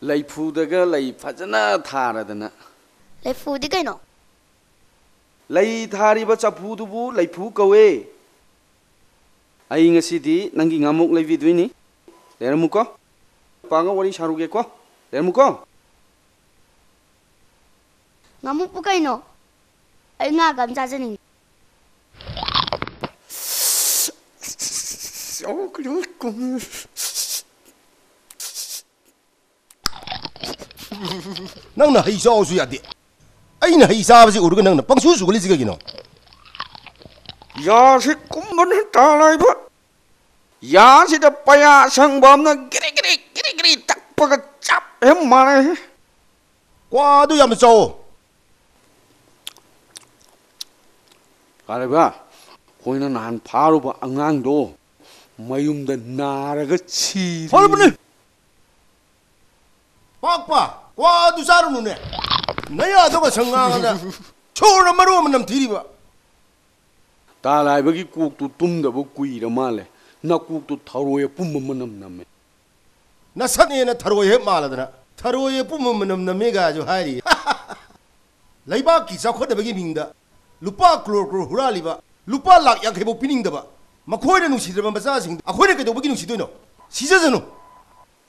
ꯂꯩꯐꯨꯗꯒ ꯂꯩ ꯐꯖꯅ ꯊꯥꯔꯗꯅ ꯂꯩꯐꯨꯗꯤ ꯀꯩꯅꯣ ꯂꯩ ꯊꯥꯔꯤꯕ ꯆꯐꯨꯗꯨꯕꯨ ꯂꯩꯐꯨ ꯀꯧꯋꯦ ꯑꯩ ꯉꯁꯤꯗꯤ ꯅꯪꯒꯤ ꯉꯥꯃꯨꯛ ꯂꯩꯕꯤꯗꯣꯏꯅꯤ ꯂꯩꯔꯝꯃꯨꯀꯣ ꯄꯥꯒ ꯋꯥꯔꯤ ꯁꯥꯔꯨꯒꯦꯀꯣ ꯂꯩꯔꯝꯃꯨꯀꯣ ꯉꯥꯃꯨꯛꯄꯨ ꯀꯩꯅꯣ ꯑꯩ ꯉꯥꯒ ꯑꯃ ꯆꯥꯖꯅꯤꯡꯉꯤ ꯅꯪꯅ ꯍꯩ ꯆꯥꯎꯁꯨ ꯌꯥꯗꯦ ꯑꯩꯅ ꯍꯩ ꯆꯥꯕꯁꯤ ꯎꯔꯒ ꯅꯪꯅ ꯄꯪꯁꯨ ꯁꯨꯒꯠꯂꯤꯁꯤ ꯀꯩꯒꯤꯅꯣ ꯌꯥꯁꯤ ꯀꯨꯝꯕꯅ ꯇꯥꯂꯥꯏꯕ ꯌꯥꯁꯤꯗ ꯄꯌꯥ ꯁꯪꯕ ꯑꯃꯅ ꯒꯤꯔꯤ ꯒꯤꯔꯤ ꯒꯤꯔꯤ ꯒꯤꯔꯤ ꯇꯛꯄꯒ ꯆꯞ ꯍꯦꯛ ꯃꯥꯟꯅꯩ ꯀ꯭ꯋꯥꯗꯨ ꯌꯥꯝꯅ ꯆꯥꯎꯋꯣ ꯀꯥꯂꯩꯕ ꯑꯩꯈꯣꯏꯅ ꯅꯍꯥꯟ ꯐꯥꯔꯨꯕ ꯑꯉꯥꯡꯗꯣ ꯃꯌꯨꯝꯗ ꯅꯥꯔꯒ ꯁꯤꯔꯦ ꯐꯔꯕꯅꯦ ꯄꯥꯛꯄ ꯀ꯭ꯋꯥꯗꯨ ꯆꯥꯔꯨꯅꯨꯅꯦ ꯅꯌꯥꯗꯨꯒ ꯁꯪꯉꯥꯡꯗ ꯁꯣꯔꯅ ꯃꯔꯨ ꯑꯃ ꯅꯝꯊꯤꯔꯤꯕ ꯇꯥꯂꯥꯏꯕꯒꯤ ꯀꯣꯛꯇꯨ ꯇꯨꯝꯗꯕ ꯀꯨꯏꯔ ꯃꯥꯜꯂꯦ ꯅꯀꯣꯛꯇꯨ ꯊꯔꯣꯏ ꯑꯄꯨꯝꯕ ꯃꯅꯝ ꯅꯝꯃꯦ ꯅꯁꯛꯅꯦꯅ ꯊꯔꯣꯏ ꯍꯦꯛ ꯃꯥꯜꯂꯗꯅ ꯊꯔꯣꯏ ꯑꯄꯨꯝꯕ ꯃꯅꯝ ꯅꯝꯃꯦꯒꯥꯁꯨ ꯍꯥꯏꯔꯤ ꯂꯩꯕꯥꯛꯀꯤ ꯆꯥꯎꯈꯠꯅꯕꯒꯤ ꯃꯤꯡꯗ ꯂꯨꯄꯥ ꯀ꯭ꯔꯣꯔ ꯀ꯭ꯔꯣꯔ ꯍꯨꯔꯥꯜꯂꯤꯕ ꯂꯨꯄꯥ ꯂꯥꯛ 50ꯐꯥꯎ ꯄꯤꯅꯤꯡꯗꯕ ꯃꯈꯣꯏꯅ ꯅꯨꯡꯁꯤꯗ꯭ꯔꯕ ꯃꯆꯥꯁꯤꯡ ꯑꯩꯈꯣꯏꯅ ꯀꯩꯗꯧꯕꯒꯤ ꯅꯨꯡꯁꯤꯗꯣꯏꯅꯣ ꯁꯤꯖꯁꯅꯨ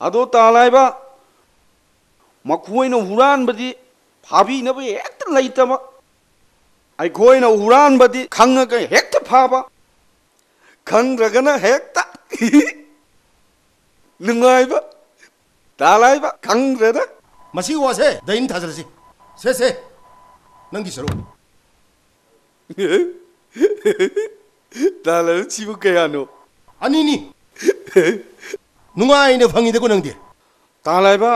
ꯑꯗꯣ ꯇꯥꯂꯥꯏꯕ ꯃꯈꯣꯏꯅ ꯍꯨꯔꯥꯟꯕꯗꯤ ꯐꯥꯕꯤꯅꯕ ꯍꯦꯛꯇ ꯂꯩꯇꯕ ꯑꯩꯈꯣꯏꯅ ꯍꯨꯔꯥꯟꯕꯗꯤ ꯈꯪꯉꯒ ꯍꯦꯛꯇ ꯐꯥꯕ ꯈꯪꯗ꯭ꯔꯒꯅ ꯍꯦꯛꯇ ꯅꯨꯡꯉꯥꯏꯕ ꯇꯥꯂꯥꯏꯕ ꯈꯪꯗ꯭ꯔꯦꯗ ꯃꯁꯤꯒꯤ ꯋꯥꯁꯦ ꯗꯩꯅ ꯊꯥꯖꯜꯂꯁꯤ ꯁꯦ ꯅꯪꯒꯤ ꯁꯔꯨꯛ ꯇꯥꯂꯥꯏꯕ ꯁꯤꯕꯨ ꯀꯌꯥꯅꯣ ꯑꯅꯤꯅꯤ ꯅꯨꯡꯉꯥꯏꯅ ꯐꯪꯉꯤꯗꯀꯣ ꯅꯪꯗꯤ ꯇꯥꯂꯥꯏꯕ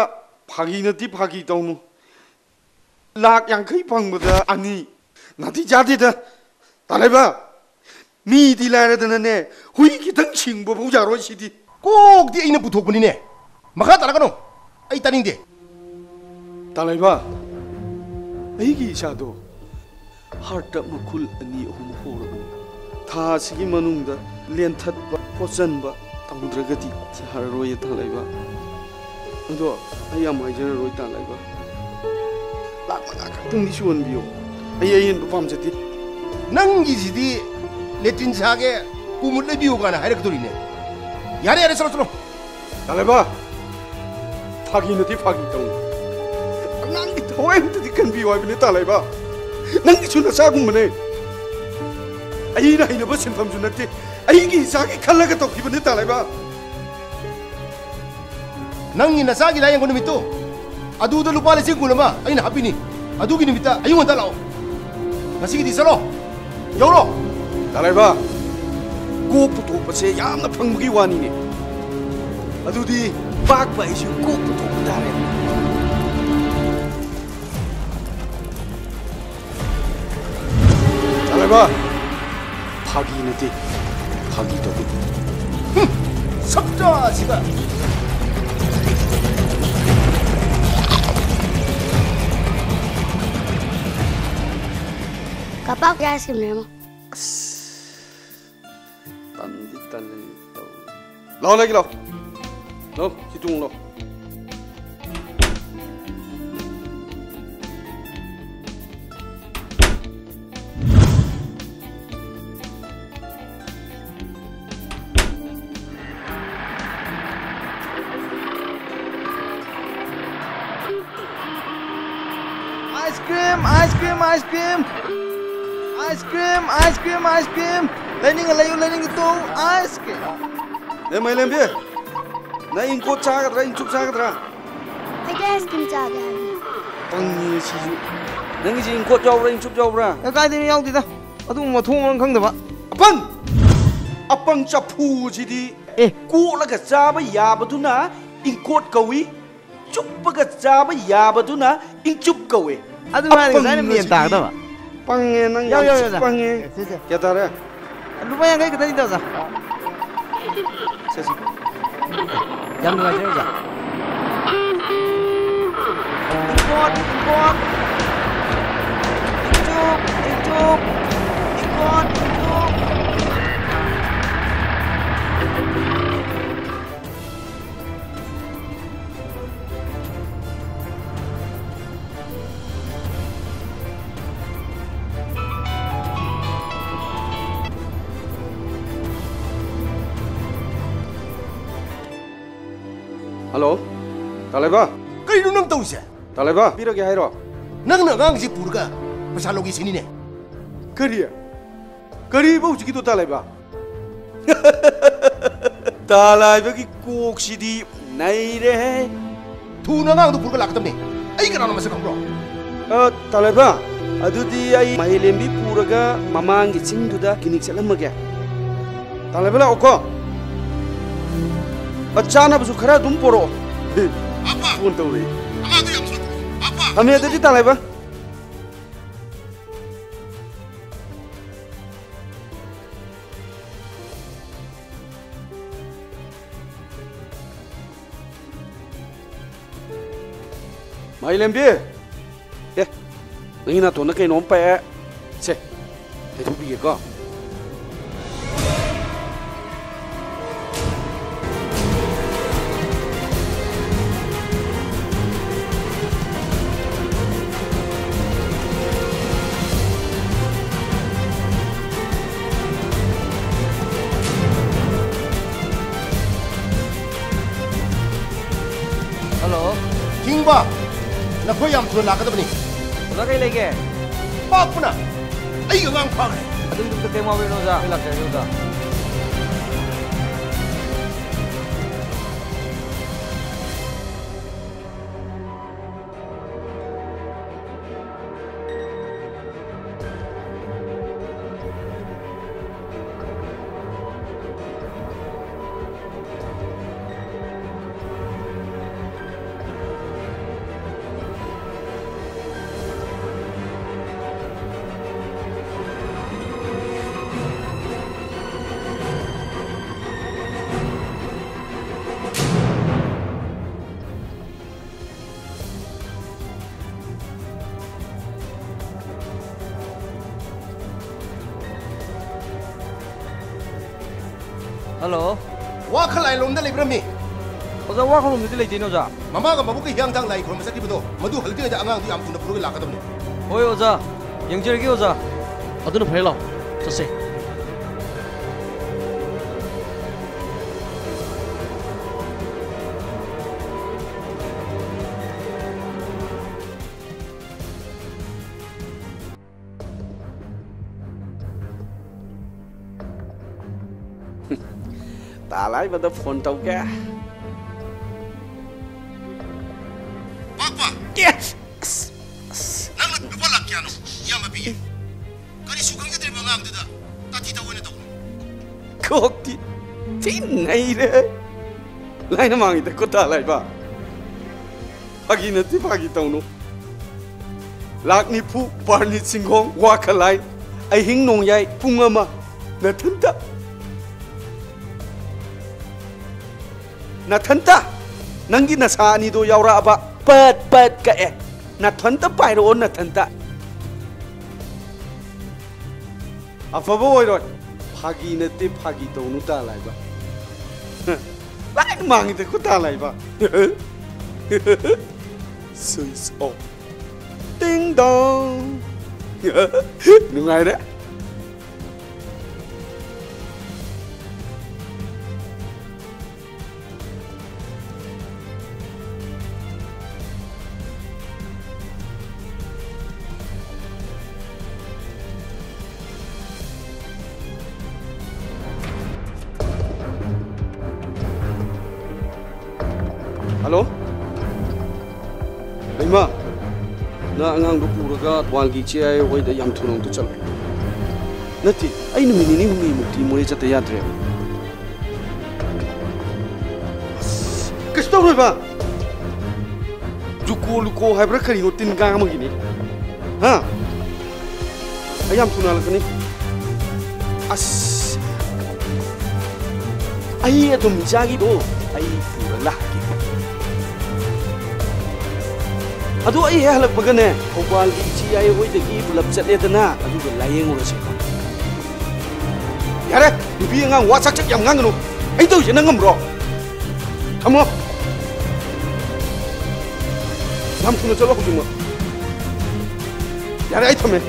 ꯐꯥꯒꯤ ꯅꯠꯇꯤ ꯐꯥꯒꯤ ꯇꯧꯅꯨ ꯂꯥꯛ 50 ꯐꯪꯕꯗ ꯑꯅꯤ ꯅꯥꯊꯤ ꯆꯥꯗꯦꯗ ꯇꯥꯂꯥꯏꯕ ꯃꯤꯗꯤ ꯂꯥꯏꯔꯗꯅꯅꯦ ꯍꯨꯏ ꯈꯤꯇꯪ ꯁꯤꯡꯕ ꯐꯥꯎ ꯌꯥꯔꯣꯏ ꯁꯤꯗꯤ ꯀꯣꯛꯇꯤ ꯑꯩꯅ ꯄꯨꯊꯣꯛꯄꯅꯤꯅꯦ ꯃꯈꯥ ꯇꯥꯔꯛꯀꯅꯣ ꯑꯩ ꯇꯥꯅꯤꯡꯗꯦ ꯇꯥꯂꯥꯏꯕ ꯑꯩꯒꯤ ꯏꯆꯥꯗꯣ ꯍꯥꯔꯠꯇ ꯃꯈꯨꯜ 2-3 ꯍꯧꯔꯕꯅꯤ ꯊꯥ ꯑꯁꯤꯒꯤ ꯃꯅꯨꯡꯗ ꯂꯦꯟꯊꯠꯄ ꯍꯣꯠꯆꯟꯕ ꯇꯧꯗ꯭ꯔꯒꯗꯤ ꯌꯥꯔꯔꯣꯏ ꯇꯥꯂꯥꯏꯕ ꯑꯗꯣ ꯑꯩ ꯌꯥꯝ ꯍꯥꯏꯖꯔꯔꯣꯏ ꯇꯥꯂꯥꯏꯕ ꯂꯥꯛ 5 ꯈꯛꯇꯪꯗꯤ ꯁꯨꯍꯟꯕꯤꯌꯣ ꯑꯩ ꯑꯍꯦꯟꯕ ꯄꯥꯝꯖꯗꯦ ꯅꯪꯒꯤꯁꯤꯗꯤ ꯂꯦꯇ꯭ꯔꯤꯟ ꯁꯥꯒꯦ ꯀꯨꯃꯨꯠ ꯂꯩꯕꯤꯌꯨ ꯀꯥꯏꯅ ꯍꯥꯏꯔꯛꯀꯗꯧꯔꯤꯅꯦ ꯌꯥꯔꯦ ꯆꯠꯂꯣ ꯇꯥꯂꯥꯏꯕ ꯐꯥꯒꯤ ꯅꯠꯇꯦ ꯐꯥꯒꯤ ꯇꯧꯅꯨ ꯑꯉꯥꯡꯒꯤ ꯊꯋꯥꯏ ꯑꯝꯇꯗꯤ ꯀꯟꯕꯤꯌꯨ ꯍꯥꯏꯕꯅꯦ ꯇꯥꯂꯥꯏꯕ ꯅꯪꯒꯤꯁꯨ ꯅꯆꯥꯒꯨꯝꯕꯅꯦ ꯑꯩꯅ ꯍꯩꯅꯕ ꯁꯤꯟꯐꯝꯁꯨ ꯅꯠꯇꯦ ꯑꯩꯒꯤ ꯏꯆꯥꯒꯤ ꯈꯜꯂꯒ ꯇꯧꯈꯤꯕꯅꯦ ꯇꯥꯂꯥꯏꯕ ꯅꯪꯒꯤ ꯅꯆꯥꯒꯤ ꯂꯥꯌꯦꯡꯕ ꯅꯨꯃꯤꯠꯇꯣ ꯑꯗꯨꯗ ꯂꯨꯄꯥ 1,000,000 ꯑꯩꯅ ꯍꯥꯞꯄꯤꯅꯤ ꯑꯗꯨꯒꯤ ꯅꯨꯃꯤꯠꯇ ꯑꯌꯨꯛ ꯉꯟꯇꯥ ꯂꯥꯛꯑꯣ ꯉꯁꯤꯒꯤꯗꯤ ꯆꯠꯂꯣ ꯌꯧꯔꯣ ꯇꯥꯂꯥꯏꯕ ꯀꯣꯛ ꯄꯨꯊꯣꯛꯄꯁꯦ ꯌꯥꯝꯅ ꯐꯪꯕꯒꯤ ꯋꯥꯅꯤꯅꯦ ꯑꯗꯨꯗꯤ ꯄꯥꯛꯄ ꯑꯩꯁꯨ ꯀꯣꯛ ꯄꯨꯊꯣꯛꯄ ꯇꯥꯔꯦ ꯇꯥꯂꯥꯏꯕ फागी नते फागी तो सबटा सिगा Kapak ya es krim mo. Tandi tali lo lagi lo hitung lo ice cream. Learning itu ice cream. Dia main lembia. Na ingko cagat ra, ingcup cagat ra. Ada es krim cagat. Pangi siju. Nangi ji ingko jauh ra, ingcup jauh ra. Ya kai dia yau tidak. Adu mau thong orang kang dah. Apang capu jadi. Ku laga caba ya betuna ingkot kawi. Cup baga caba ya betuna ingcup kawi. Adu mana saya ni tak tahu. Pange nang ya pange. Kya tara? Lumayan kayak kita tidak sah. Sesi. Jam dua aja. Ikut. Ikut. Halo, Talaiba, Kailan nang tawag siya? Talaiba, pira kaya hiro? Nang nagang si Purga, pasalogi sini ne. Kariya, kari ba uji kito Talaiba? Talaiba ki kok sidi naire. Tu nagang tu Purga lakatam ne. Ay kana naman sa kambro. Talaiba, adudi ay mahilembi puraga mamangi singduda kinik salamage. Talaiba la oko. Achana basu khara dum poro. Apa? Pun tawri. Ama tu yang sulit. Apa? Ame adudi Talaiba. Mai lembi. Ngi na to na kai nom pa. Se. Te tu bi ko. Halo. King ba? Nakoy am tu lakatam ne. Oza kay lagi. Pak puna. Ay ngang pang. Adu itu kita mau beli oza. Hilak jadi oza. Halo. Wa khalai lom da lebra mi. Oza wa kalau mesti lagi oza. Mama ga mabu ka hyang dang lai khrom sa ti bodo. Madu halti da angang tu am tu na Purga lakatam ne. Oi oza. Yang jadi oza. Aduh nak pergi selesai. Talaiba da phone tau ke. Pak pa. Yes. Nang lupa lak ya no. Ya mabi. Kani sukang jadi bangam tu da. Tati tahu ne tahu. Kok ti naire. Lain mangi te ko Talaiba. Pagi nanti pagi tau no. Lak ni pu parni singhong wa khalai. Ai hing nong yai pungama na thanta. Nathanta, nangi nasa ni do yaura aba pat ka nathanta pairo nathanta. Afaba oiro, phagi nate phagi to nu ta lai ba. Lai mangi te ko ta lai ba. Switch off. Ding dong. Nungai de. Halo? Lima, na angang dupuraga walgi chia wai da yam thunong tu chal. Nati, ai nu mini hungi mukti mori chata yatre. Kasto ro ba? Juko luko hai bra khari no tin ga ma gini. Ha? Ayam thunal kani. As. Ai atum jagi do. Ai pura lah. Aduh ayah halak bagane, kobal gici ayah woi degi bulap chat edana, aduh belayeng urus. Yare, bibi ngang wasak cak yang ngang nu, itu je nangam bro. Kamu, kamu punya cakap aku cuma. Yare itu me.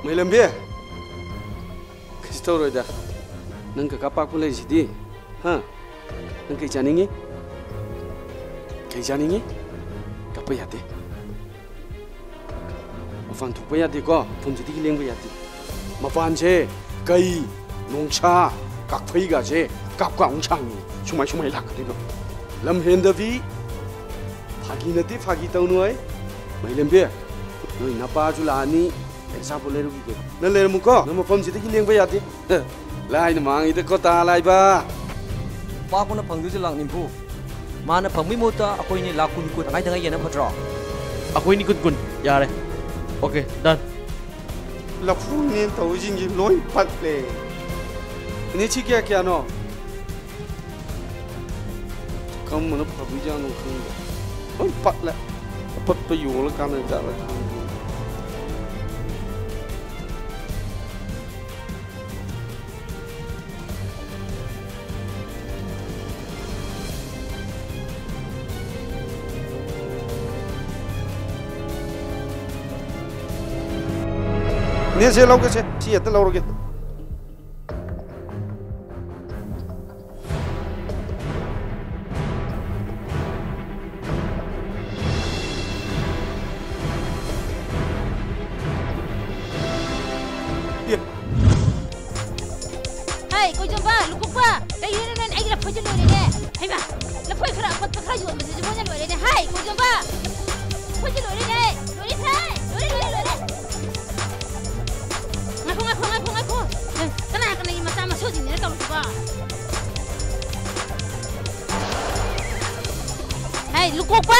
ไม่ลำเบี้ยคริสตัลเลยจ้ะนั่งกับกับปากคนเลยสิดีฮะนั่งกี่จานิงี้กี่จานิงี้กับไปยัดดิมาฟังถูกไปยัดดิก็ผมจะที่เลี้ยงไปยัดดิมาฟังเช่ไก่นงชากักไฟกะเช่กับกวางช่างนี่ช่วยหลักกันดิบ่ลำเห็นเดวีฟากีนติฟากีเต้าหน่วยไม่ลำเบี้ยหน่วยนับปาจุลานี่เอ็งซาบุเลรุกิเกนั่นเลยมุกก็นั่นมาฟังจะที่เลี้ยงไปยัดดิไล่หนมังอีแต่ก็ตาไล่บ้าป้าคนน่ะพังดูจะหลังนิมพูมาน่ะพังไม่หมดอ่ะaku ini lakun ku tangai tangai yana phatra Aku ini kun. Ya deh. Oke, done. แล้วพวกนี้ตัวจริงๆร้อยปัดเลยนี่ชิคกี้พายเนาะคำมันพอวิจารณ์คือร้อยปัดแหละปัดไปอยู่แล้วกันนะจ๊ะเนี่ยเสียเราก็เสียเสียแต่เราก็Hai, kau jumpa, lupa apa? Dah ini nan, ai lepas je lori deh. Hai bah, lepas kerap apa kerap jual mesti semuanya lori deh. Hai, kau jumpa, lepas je lori deh. Lori hai, lori. Ngaku. Kenapa kena ini masa masuk sini kau lupa? Hai, lupa apa?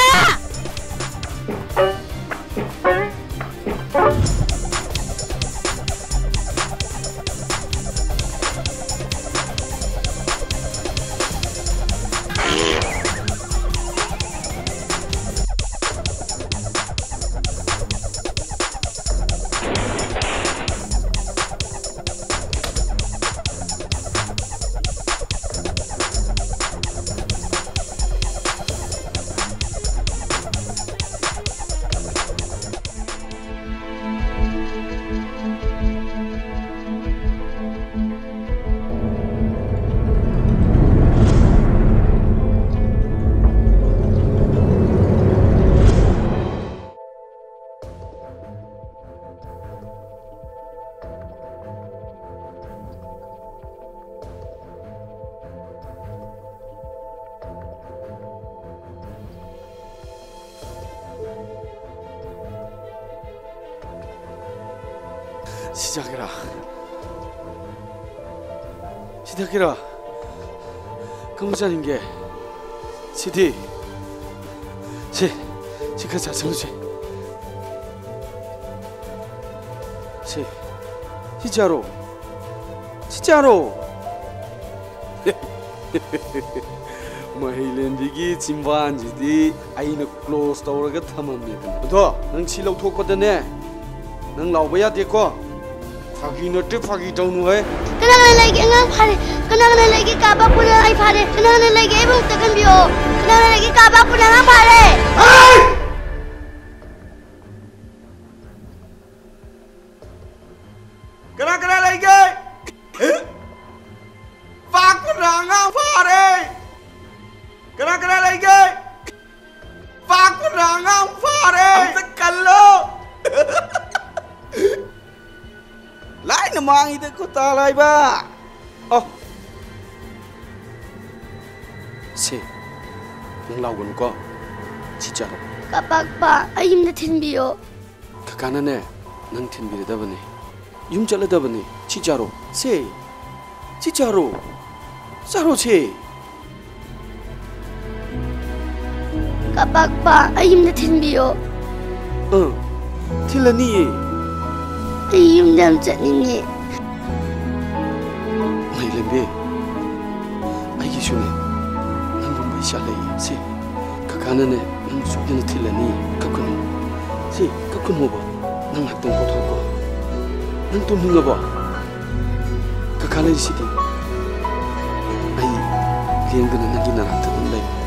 시작해라. 근무자인 게 시디 시가자 정지 진짜로 마일랜디기 진반지디 아이는 클로즈 떠오르게 탐합니다. 너 능 치료 토거든네 능 나와야 될거 파기는 때 파기 정도에 그나가 내게 응 파래 그나가 내게 까바꾸는 아이 파래 그나가 내게 애봉 뜨건 비오 그나가 내게 까바꾸는 아 파래 그나 내게 파꾸는 아 파래 그나 내게 파꾸는 아 파래 색깔로 lại nó mang itu kota lại ba, si, nang lau kan ko, 진짜로. 까박바 아임나 텐비요. 그간에 nang 텐비다 보니, 융절다 보니, 진짜로, si, 진짜로, 사로 si. 까박바 아임나 텐비요. 틸라니. Ayum dalam ni. Mai lembe. Ai kisune. Nang bombai shalai. Si. Kakana ne nang sukena tilani. Kakunu. Si. Kakunu ba. Nang hatong potoko. Nang tumunga ba. Kakana sidi. Ai. Liang gana nang gina ratang lai.